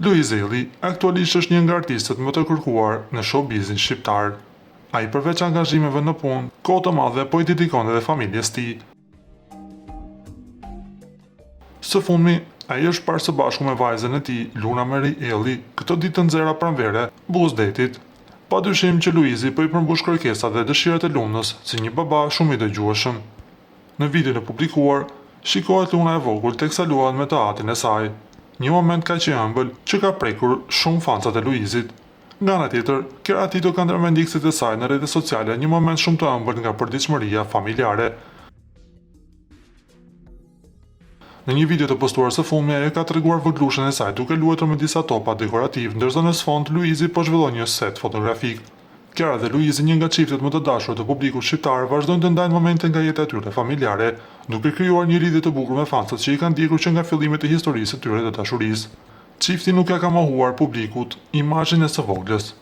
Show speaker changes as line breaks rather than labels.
Luizelli aktualisht është një nga artistët më të kërkuar në showbizin shqiptar. Ai përveç angazhimeve në punë, kohë të madhe po i dedikon edhe familjes tij. Së fundmi, ai është parë së bashku me vajzën e tij, Luna Mary Elli, këtë ditë të nxehta pranvere, buzdetit. Padyshim që Luizi po i përmbush kërkesat dhe dëshirat e Lunës si një baba shumë i dëgjueshëm. Në videon e publikuar, shikohet Luna e vogël teksa luan me të atin e saj. Një moment kaq i ëmbël që ka prekur shumë fansat e Luizit. Nga ana tjetër, Keratito ka ndërmend ndikësit e saj në rrjetet sociale një moment shumë të ëmbël nga përditshmëria familjare. Në një video të postuar së fundmi, ajo ka treguar vogëlushën e saj duke luajtur me disa topa dekorativ, ndërsa në sfond Luizi po zhvillon një set fotografik. Kiara dhe Luizi, një nga çiftet më të dashur të publikut shqiptar, vazhdojnë të ndajnë momente nga jeta e tyre familjare, duke krijuar një lidhje të bukur me fansat që i kanë ndjekur që nga fillimet e historisë së tyre të dashurisë. Çifti nuk ja ka mohuar publikut imazhin e së voglës.